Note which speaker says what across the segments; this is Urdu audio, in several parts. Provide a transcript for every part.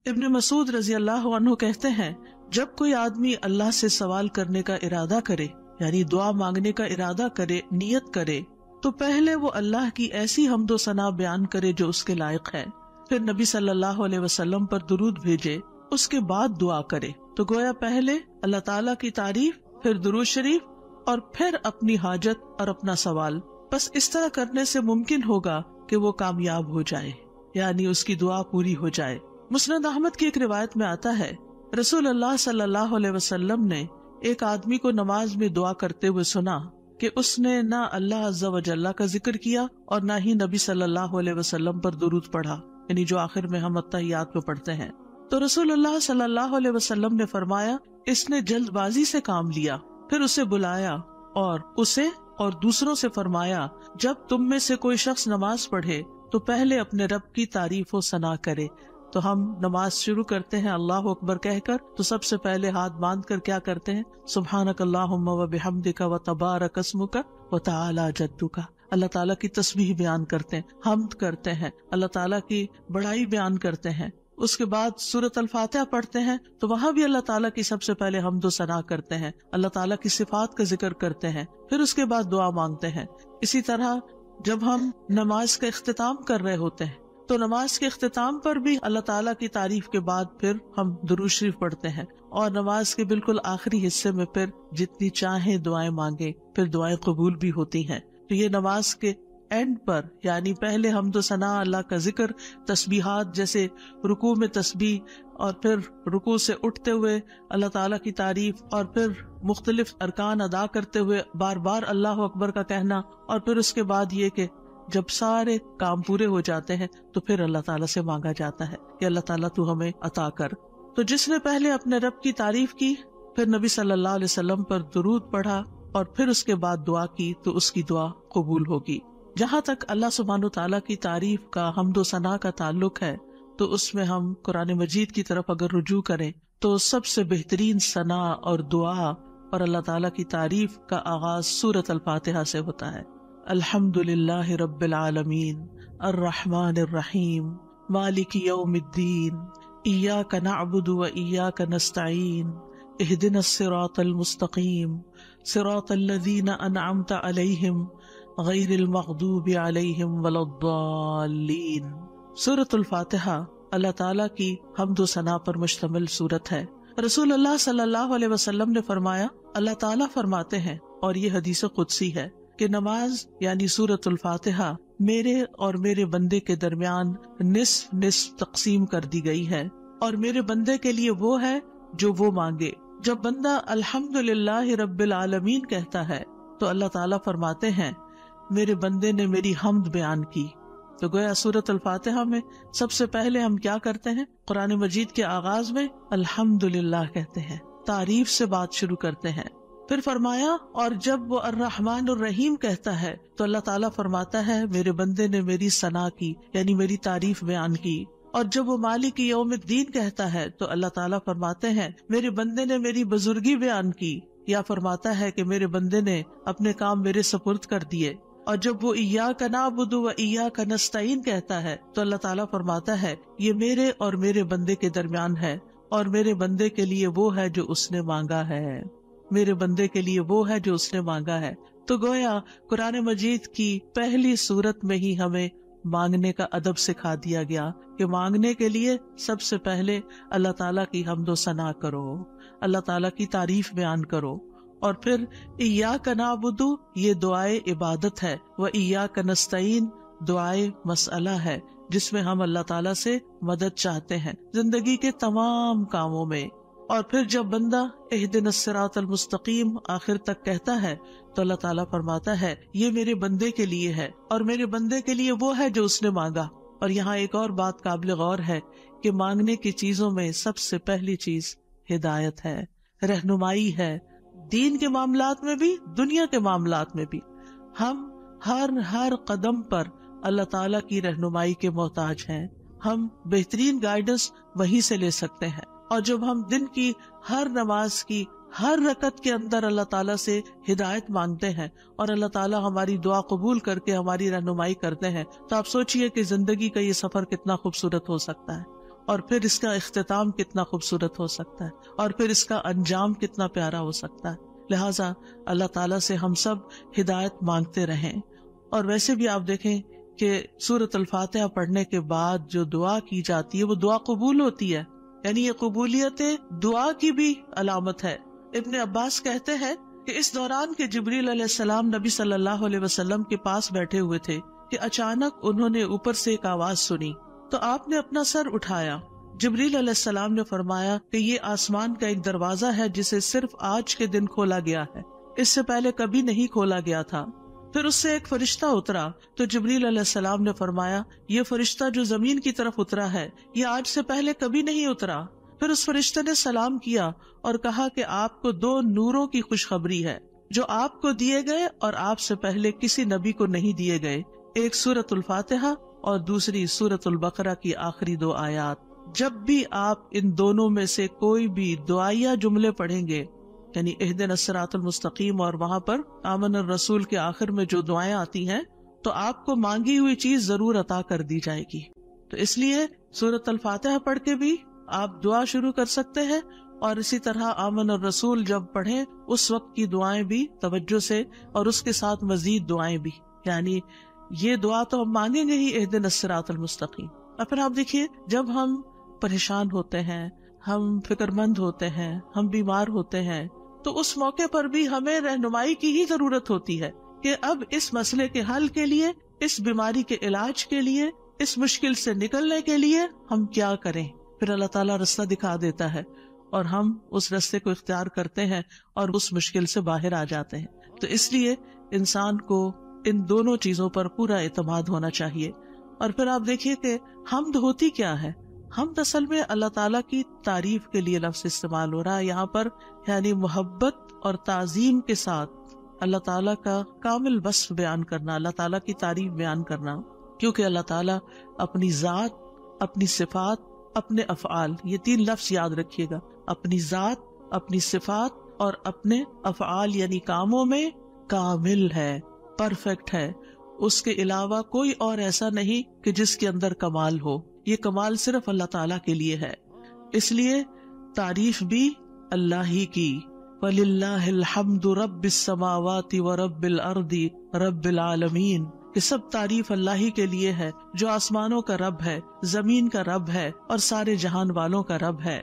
Speaker 1: ابن مسعود رضی اللہ عنہ کہتے ہیں جب کوئی آدمی اللہ سے سوال کرنے کا ارادہ کرے یعنی دعا مانگنے کا ارادہ کرے، نیت کرے، تو پہلے وہ اللہ کی ایسی حمد و ثنا بیان کرے جو اس کے لائق ہے، پھر نبی صلی اللہ علیہ وسلم پر درود بھیجے، اس کے بعد دعا کرے۔ تو گویا پہلے اللہ تعالیٰ کی تعریف، پھر درود شریف اور پھر اپنی حاجت اور اپنا سوال۔ بس اس طرح کرنے سے ممکن ہوگا کہ وہ کامیاب ہو جائے، یعنی اس کی دعا پوری ہو جائے۔ مسند احمد کی ایک روایت میں آتا ہے رسول اللہ صلی اللہ علیہ وسلم نے ایک آدمی کو نماز میں دعا کرتے ہوئے سنا کہ اس نے نہ اللہ عز و جل کا ذکر کیا اور نہ ہی نبی صلی اللہ علیہ وسلم پر درود پڑھا، یعنی جو آخر میں ہم التحیات میں پڑھتے ہیں۔ تو رسول اللہ صلی اللہ علیہ وسلم نے فرمایا اس نے جلد بازی سے کام لیا، پھر اسے بلایا اور اسے اور دوسروں سے فرمایا جب تم میں سے کوئی شخص نماز پڑھے تو پہلے اپنے رب کی تعریف و ثنا کرے۔ تو ہم نماز شروع کرتے ہیں اللہ اکبر کہہ کر، تو سب سے پہلے ہاتھ باندھ کر کیا کرتے ہیں؟ سبحانک اللہم و بحمدک و تبارک اسمک و تعالی جدک، اللہ تعالیٰ کی تسبیح بیان کرتے ہیں، حمد کرتے ہیں، اللہ تعالیٰ کی بڑائی بیان کرتے ہیں۔ اس کے بعد سورۃ الفاتحہ پڑھتے ہیں تو وہاں بھی اللہ تعالیٰ کی سب سے پہلے حمد و ثنا کرتے ہیں، اللہ تعالیٰ کی صفات کا ذکر کرتے ہیں، پھر اس کے بعد دعا مانگتے ہیں۔ اسی طرح جب ہم نماز کا اختتام کر رہے ہوتے ہیں تو نماز کے اختتام پر بھی اللہ تعالیٰ کی تعریف کے بعد پھر ہم درود شریف پڑھتے ہیں، اور نماز کے بالکل آخری حصے میں پھر جتنی چاہیں دعائیں مانگے، پھر دعائیں قبول بھی ہوتی ہیں۔ تو یہ نماز کے اینڈ پر، یعنی پہلے حمد و ثنا، اللہ کا ذکر، تسبیحات جیسے رکوع میں تسبیح، اور پھر رکوع سے اٹھتے ہوئے اللہ تعالیٰ کی تعریف، اور پھر مختلف ارکان ادا کرتے ہوئے بار بار اللہ اکبر کا کہنا، اور پھر اس کے بعد یہ کہ جب سارے کام پورے ہو جاتے ہیں تو پھر اللہ تعالیٰ سے مانگا جاتا ہے کہ اللہ تعالیٰ تو ہمیں عطا کر۔ تو جس نے پہلے اپنے رب کی تعریف کی، پھر نبی صلی اللہ علیہ وسلم پر درود پڑھا اور پھر اس کے بعد دعا کی تو اس کی دعا قبول ہوگی۔ جہاں تک اللہ سبحانہ وتعالیٰ کی تعریف کا، حمد و ثنا کا تعلق ہے، تو اس میں ہم قرآن مجید کی طرف اگر رجوع کریں تو سب سے بہترین ثنا اور دعا اور اللہ تعالیٰ کی تعریف کا آغاز سورۃ الفاتحہ سے ہوتا ہے۔ الحمد للہ رب العالمین الرحمن الرحیم مالک یوم الدین ایاک نعبد و ایاک نستعین اہدنا الصراط المستقیم صراط الذین انعمت علیہم غیر المغضوب علیہم ولا الضالین۔ سورۃ الفاتحہ اللہ تعالیٰ کی حمد و ثنا پر مشتمل سورت ہے۔ رسول اللہ صلی اللہ علیہ وسلم نے فرمایا، اللہ تعالیٰ فرماتے ہیں، اور یہ حدیث قدسی ہے، کہ نماز یعنی سورۃ الفاتحہ میرے اور میرے بندے کے درمیان نصف نصف تقسیم کر دی گئی ہے، اور میرے بندے کے لیے وہ ہے جو وہ مانگے۔ جب بندہ الحمدللہ رب العالمین کہتا ہے تو اللہ تعالیٰ فرماتے ہیں میرے بندے نے میری حمد بیان کی۔ تو گویا سورۃ الفاتحہ میں سب سے پہلے ہم کیا کرتے ہیں؟ قرآن مجید کے آغاز میں الحمدللہ کہتے ہیں، تعریف سے بات شروع کرتے ہیں۔ پھر فرمایا اور جب وہ الرحمن الرحیم کہتا ہے تو اللہ تعالیٰ فرماتا ہے میرے بندے نے میری ثنا کی، یعنی میری تعریف بیان کی۔ اور جب وہ مالک یوم الدین کہتا ہے تو اللہ تعالیٰ فرماتے ہیں میرے بندے نے میری بزرگی بیان کی، یا فرماتا ہے کہ میرے بندے نے اپنے کام میرے سپرد کر دیے۔ اور جب وہ ایاک نعبد و ایاک نستعین کہتا ہے تو اللہ تعالیٰ فرماتا ہے یہ میرے اور میرے بندے کے درمیان ہے، اور میرے بندے کے لیے وہ ہے جو اس نے مانگا ہے، میرے بندے کے لیے وہ ہے جو اس نے مانگا ہے۔ تو گویا قرآن مجید کی پہلی سورت میں ہی ہمیں مانگنے کا ادب سکھا دیا گیا کہ مانگنے کے لیے سب سے پہلے اللہ تعالیٰ کی حمد و ثنا کرو، اللہ تعالیٰ کی تعریف بیان کرو، اور پھر ایاک نعبد یہ دعائے عبادت ہے، و ایاک نستعین دعائے مسئلہ ہے، جس میں ہم اللہ تعالیٰ سے مدد چاہتے ہیں زندگی کے تمام کاموں میں۔ اور پھر جب بندہ اہدنا الصراط المستقیم آخر تک کہتا ہے تو اللہ تعالیٰ فرماتا ہے یہ میرے بندے کے لیے ہے، اور میرے بندے کے لیے وہ ہے جو اس نے مانگا۔ اور یہاں ایک اور بات قابل غور ہے کہ مانگنے کی چیزوں میں سب سے پہلی چیز ہدایت ہے، رہنمائی ہے، دین کے معاملات میں بھی، دنیا کے معاملات میں بھی۔ ہم ہر قدم پر اللہ تعالیٰ کی رہنمائی کے محتاج ہیں، ہم بہترین گائیڈنس وہیں سے لے سکتے ہیں۔ اور جب ہم دن کی ہر نماز کی ہر رکعت کے اندر اللہ تعالیٰ سے ہدایت مانگتے ہیں اور اللہ تعالیٰ ہماری دعا قبول کر کے ہماری رہنمائی کرتے ہیں، تو آپ سوچئے کہ زندگی کا یہ سفر کتنا خوبصورت ہو سکتا ہے۔ اور پھر اس کا اختتام کتنا خوبصورت ہو سکتا ہے، اور پھر اس کا انجام کتنا پیارا ہو سکتا ہے۔ لہٰذا اللہ تعالیٰ سے ہم سب ہدایت مانگتے رہیں۔ اور ویسے بھی آپ دیکھیں کہ سورۃ الفاتحہ پڑھنے کے بعد جو دعا کی جاتی ہے وہ دعا قبول ہوتی ہے، یعنی یہ قبولیت دعا کی بھی علامت ہے۔ ابن عباس کہتے ہیں کہ اس دوران کے جبریل علیہ السلام نبی صلی اللہ علیہ وسلم کے پاس بیٹھے ہوئے تھے کہ اچانک انہوں نے اوپر سے ایک آواز سنی تو آپ نے اپنا سر اٹھایا۔ جبریل علیہ السلام نے فرمایا کہ یہ آسمان کا ایک دروازہ ہے جسے صرف آج کے دن کھولا گیا ہے، اس سے پہلے کبھی نہیں کھولا گیا تھا۔ پھر اس سے ایک فرشتہ اترا تو جبریل علیہ السلام نے فرمایا یہ فرشتہ جو زمین کی طرف اترا ہے یہ آج سے پہلے کبھی نہیں اترا۔ پھر اس فرشتے نے سلام کیا اور کہا کہ آپ کو 2 نوروں کی خوشخبری ہے جو آپ کو دیے گئے اور آپ سے پہلے کسی نبی کو نہیں دیے گئے، ایک سورۃ الفاتحہ اور دوسری سورۃ البقرہ کی آخری 2 آیات۔ جب بھی آپ ان دونوں میں سے کوئی بھی دعائیہ جملے پڑھیں گے، یعنی اہدنا الصراط المستقیم اور وہاں پر آمن الرسول کے آخر میں جو دعائیں آتی ہیں، تو آپ کو مانگی ہوئی چیز ضرور عطا کر دی جائے گی۔ تو اس لیے سورۃ الفاتحہ پڑھ کے بھی آپ دعا شروع کر سکتے ہیں، اور اسی طرح آمن الرسول جب پڑھیں اس وقت کی دعائیں بھی توجہ سے، اور اس کے ساتھ مزید دعائیں بھی، یعنی یہ دعا تو ہم مانگیں گے ہی اہدنا الصراط المستقیم۔ اور پھر آپ دیکھیے جب ہم پریشان ہوتے ہیں، ہم فکر مند ہوتے ہیں، ہم بیمار ہوتے ہیں، تو اس موقع پر بھی ہمیں رہنمائی کی ہی ضرورت ہوتی ہے کہ اب اس مسئلے کے حل کے لیے، اس بیماری کے علاج کے لیے، اس مشکل سے نکلنے کے لیے ہم کیا کریں۔ پھر اللہ تعالیٰ راستہ دکھا دیتا ہے اور ہم اس راستے کو اختیار کرتے ہیں اور اس مشکل سے باہر آ جاتے ہیں۔ تو اس لیے انسان کو ان دونوں چیزوں پر پورا اعتماد ہونا چاہیے۔ اور پھر آپ دیکھیے کہ حمد ہوتی کیا ہے؟ حمد اصل میں اللہ تعالیٰ کی تعریف کے لیے لفظ استعمال ہو رہا ہے یہاں پر، یعنی محبت اور تعظیم کے ساتھ اللہ تعالیٰ کا کامل وصف بیان کرنا، اللہ تعالیٰ کی تعریف بیان کرنا، کیونکہ اللہ تعالیٰ اپنی ذات، اپنی صفات، اپنے افعال، یہ 3 لفظ یاد رکھیے گا، اپنی ذات، اپنی صفات اور اپنے افعال یعنی کاموں میں کامل ہے، پرفیکٹ ہے۔ اس کے علاوہ کوئی اور ایسا نہیں کہ جس کے اندر کمال ہو، یہ کمال صرف اللہ تعالیٰ کے لیے ہے۔ اس لیے تعریف بھی اللہ ہی کی، وَلِلَّهِ الْحَمْدُ رَبِّ السَّمَاوَاتِ وَرَبِّ الْأَرْضِ رَبِّ الْعَالَمِينَ، کہ سب تعریف اللہ ہی کے لیے ہے جو آسمانوں کا رب ہے، زمین کا رب ہے اور سارے جہان والوں کا رب ہے،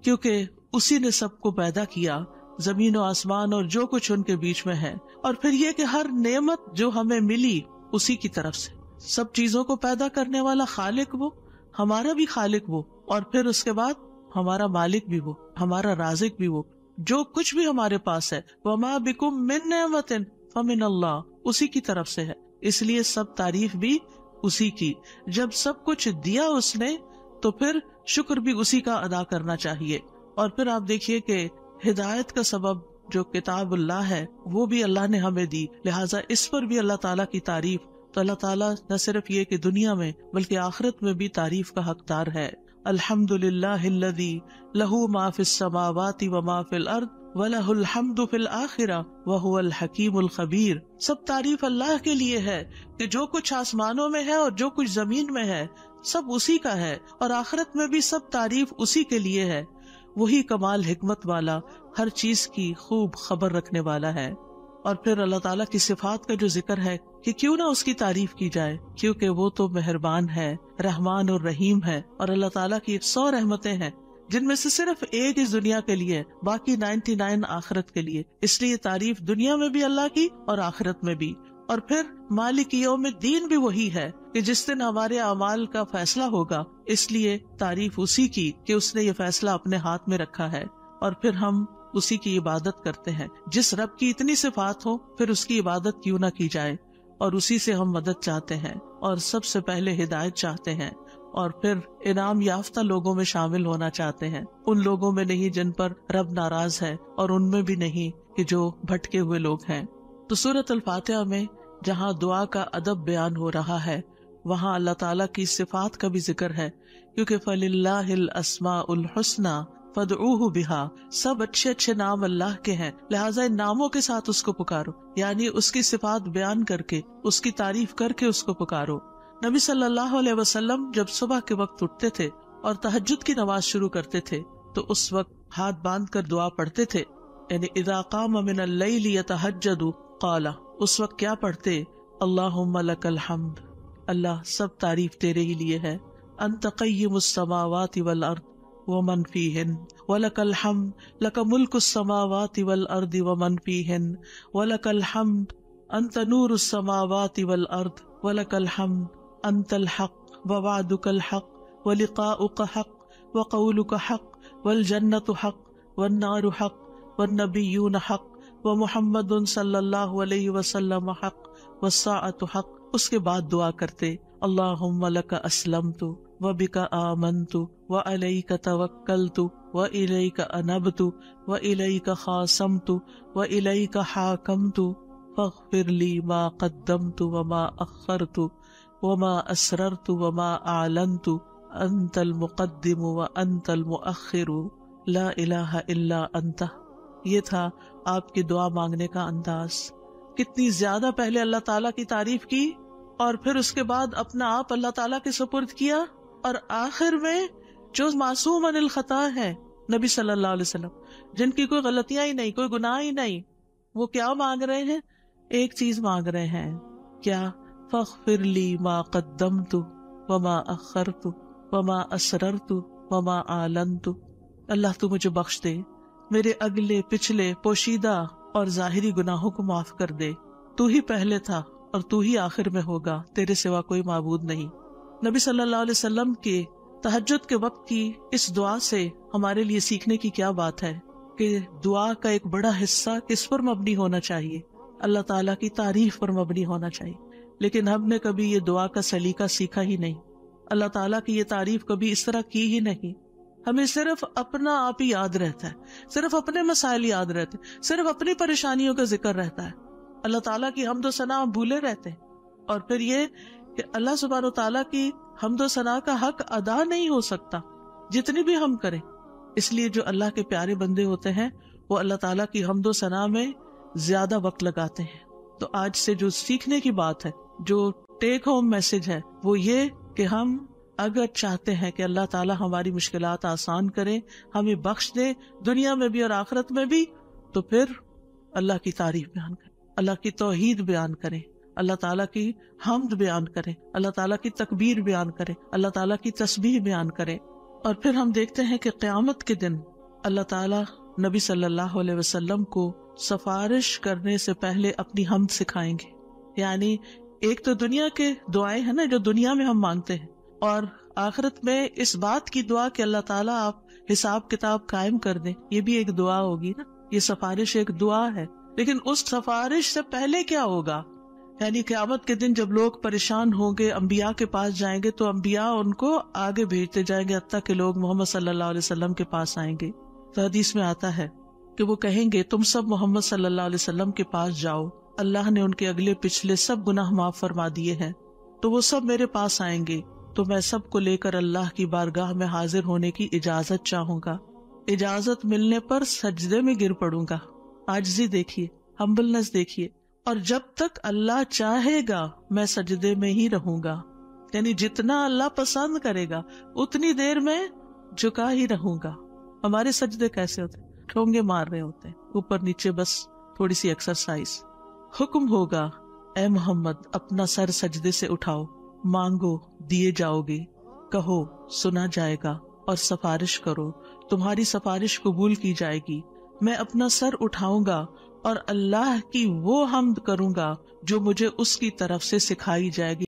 Speaker 1: کیونکہ اسی نے سب کو پیدا کیا، زمین و آسمان اور جو کچھ ان کے بیچ میں ہے۔ اور پھر یہ کہ ہر نعمت جو ہمیں ملی اسی کی طرف سے، سب چیزوں کو پیدا کرنے والا خالق وہ، ہمارا بھی خالق وہ، اور پھر اس کے بعد ہمارا مالک بھی وہ، ہمارا رازق بھی وہ، جو کچھ بھی ہمارے پاس ہے وَمَا بِكُم مِّن نِّعْمَةٍ فَمِنَ اللَّهِ، اسی کی طرف سے ہے۔ اس لیے سب تعریف بھی اسی کی، جب سب کچھ دیا اس نے تو پھر شکر بھی اسی کا ادا کرنا چاہیے۔ اور پھر آپ دیکھیے کہ ہدایت کا سبب جو کتاب اللہ ہے وہ بھی اللہ نے ہمیں دی، لہٰذا اس پر بھی اللہ تعالیٰ کی تعریف۔ تو اللہ تعالیٰ نہ صرف یہ کہ دنیا میں بلکہ آخرت میں بھی تعریف کا حقدار ہے۔ الحمدللہ الذی لہ ما فی السماوات وما فی الارض وَلَهُ الْحَمْدُ فِي الْآخِرَةِ وَهُوَ الْحَكِيمُ الْخَبِيرُ، سب تعریف اللہ کے لیے ہے کہ جو کچھ آسمانوں میں ہے اور جو کچھ زمین میں ہے سب اسی کا ہے، اور آخرت میں بھی سب تعریف اسی کے لیے ہے، وہی کمال حکمت والا، ہر چیز کی خوب خبر رکھنے والا ہے۔ اور پھر اللہ تعالیٰ کی صفات کا جو ذکر ہے کہ کیوں نہ اس کی تعریف کی جائے، کیونکہ وہ تو مہربان ہے، رحمان اور رحیم ہے، اور اللہ تعالیٰ کی 100 رحمتیں ہیں جن میں سے صرف ایک اس دنیا کے لیے، باقی 99 آخرت کے لیے۔ اس لیے تعریف دنیا میں بھی اللہ کی اور آخرت میں بھی۔ اور پھر مالک یوم الدین بھی وہی ہے کہ جس دن ہمارے اعمال کا فیصلہ ہوگا، اس لیے تعریف اسی کی کہ اس نے یہ فیصلہ اپنے ہاتھ میں رکھا ہے، اور پھر ہم اسی کی عبادت کرتے ہیں۔ جس رب کی اتنی صفات ہو پھر اس کی عبادت کیوں نہ کی جائے، اور اسی سے ہم مدد چاہتے ہیں، اور سب سے پہلے ہدایت چاہتے ہیں، اور پھر انعام یافتہ لوگوں میں شامل ہونا چاہتے ہیں، ان لوگوں میں نہیں جن پر رب ناراض ہے، اور ان میں بھی نہیں کہ جو بھٹکے ہوئے لوگ ہیں۔ تو سورۃ الفاتحہ میں جہاں دعا کا ادب بیان ہو رہا ہے وہاں اللہ تعالیٰ کی صفات کا بھی ذکر ہے، کیونکہ فَلِلَّهِ الْأَسْمَاءُ الْحُسْنَى فَادْعُوهُ بِهَا، سب اچھے اچھے نام اللہ کے ہیں، لہٰذا ان ناموں کے ساتھ اس کو پکارو، یعنی اس کی صفات بیان کر کے، اس کی تعریف کر کے اس کو پکارو۔ نبی صلی اللہ علیہ وسلم جب صبح کے وقت اٹھتے تھے اور تہجد کی نماز شروع کرتے تھے تو اس وقت ہاتھ باندھ کر دعا پڑھتے تھے. یعنی اذا قام من اللیل یتہجد قال، اس وقت کیا پڑھتے؟ اللہم لک الحمد، اللہ سب تعریف تیرے ہی لیے ہے. انت قیم السماوات والارض ومن فیہن ولک الحمد لک ملک السماوات والارض ومن فیہن ولک الحمد انت نور السماوات والارض ولک الحمد انت الحق ووعدک الحق ولقاؤک حق وقولک حق والجنت حق والنار حق والنبیون حق ومحمد صلی اللہ علیہ وسلم حق والساعۃ حق. اس کے بعد دعا کرتے اللہم لک اسلمت وبک آمنت وعلیک توکلت وإلیک انبت وإلیک خاصمت وإلیک حاکمت فاغفر لی ما قدمت وما اخرت وما اسررت وما اعلنت انت المقدم وانت المؤخر لا الہ الا انت. یہ تھا آپ کی دعا مانگنے کا انداز. کتنی زیادہ پہلے اللہ تعالیٰ کی تعریف کی اور پھر اس کے بعد اپنا آپ اللہ تعالیٰ کے سپرد کیا، اور آخر میں جو معصوم عن الخطا ہے نبی صلی اللہ علیہ وسلم، جن کی کوئی غلطیاں ہی نہیں، کوئی گناہ ہی نہیں، وہ کیا مانگ رہے ہیں؟ ایک چیز مانگ رہے ہیں، کیا؟ فاغفر لی ما قدمت وما اخرت وما اسررت وما اعلنت. اللہ تو مجھے بخش دے، میرے اگلے پچھلے پوشیدہ اور ظاہری گناہوں کو معاف کر دے. تو ہی پہلے تھا اور تو ہی آخر میں ہوگا، تیرے سوا کوئی معبود نہیں. نبی صلی اللہ علیہ وسلم کے تہجد کے وقت کی اس دعا سے ہمارے لیے سیکھنے کی کیا بات ہے کہ دعا کا ایک بڑا حصہ کس پر مبنی ہونا چاہیے؟ اللہ تعالیٰ کی تعریف پر مبنی ہونا چاہیے. لیکن ہم نے کبھی یہ دعا کا سلیقہ سیکھا ہی نہیں، اللہ تعالیٰ کی یہ تعریف کبھی اس طرح کی ہی نہیں. ہمیں صرف اپنا آپ ہی یاد رہتا ہے، صرف اپنے مسائل یاد رہتے ہیں، صرف اپنی پریشانیوں کا ذکر رہتا ہے. اللہ تعالیٰ کی حمد و ثنا ہم بھولے رہتے ہیں. اور پھر یہ کہ اللہ سبحانہ و تعالیٰ کی حمد و ثنا کا حق ادا نہیں ہو سکتا جتنی بھی ہم کریں. اس لیے جو اللہ کے پیارے بندے ہوتے ہیں وہ اللہ تعالیٰ کی حمد و ثنا میں زیادہ وقت لگاتے ہیں. تو آج سے جو سیکھنے کی بات ہے، جو ٹیک ہوم میسج ہے، وہ یہ کہ ہم اگر چاہتے ہیں کہ اللہ تعالیٰ ہماری مشکلات آسان کرے، ہمیں بخش دے دنیا میں بھی اور آخرت میں بھی، تو پھر اللہ کی تعریف بیان کریں، اللہ کی توحید بیان کریں، اللہ تعالیٰ کی حمد بیان کریں، اللہ تعالیٰ کی تکبیر بیان کریں، اللہ تعالیٰ کی تسبیح بیان کریں. اور پھر ہم دیکھتے ہیں کہ قیامت کے دن اللہ تعالیٰ نبی صلی اللہ علیہ وسلم کو سفارش کرنے سے پہلے اپنی حمد سکھائیں گے. یعنی ایک تو دنیا کے دعائیں ہیں نا جو دنیا میں ہم مانگتے ہیں، اور آخرت میں اس بات کی دعا کہ اللہ تعالیٰ آپ حساب کتاب قائم کر دیں، یہ بھی ایک دعا ہوگی نا. یہ سفارش ایک دعا ہے، لیکن اس سفارش سے پہلے کیا ہوگا؟ یعنی قیامت کے دن جب لوگ پریشان ہوں گے، انبیاء کے پاس جائیں گے تو انبیاء ان کو آگے بھیجتے جائیں گے حتیٰ کہ لوگ محمد صلی اللہ علیہ وسلم کے پاس آئیں گے. تو حدیث میں آتا ہے کہ وہ کہیں گے تم سب محمد صلی اللہ علیہ وسلم کے پاس جاؤ، اللہ نے ان کے اگلے پچھلے سب گناہ معاف فرما دیے ہیں. تو وہ سب میرے پاس آئیں گے تو میں سب کو لے کر اللہ کی بارگاہ میں حاضر ہونے کی اجازت چاہوں گا. اجازت ملنے پر سجدے میں گر پڑوں گا. عاجزی دیکھیے، ہمبلنس دیکھیے. اور جب تک اللہ چاہے گا میں سجدے میں ہی رہوں گا. یعنی جتنا اللہ پسند کرے گا اتنی دیر میں جھکا ہی رہوں گا. ہمارے سجدے کیسے ہوتے ہیں؟ ٹھونگے مار رہے ہوتے ہیں اوپر نیچے، بس تھوڑی سی ایکسرسائز. حکم ہوگا اے محمد اپنا سر سجدے سے اٹھاؤ، مانگو دیے جاؤ گے، کہو سنا جائے گا، اور سفارش کرو تمہاری سفارش قبول کی جائے گی. میں اپنا سر اٹھاؤں گا اور اللہ کی وہ حمد کروں گا جو مجھے اس کی طرف سے سکھائی جائے گی.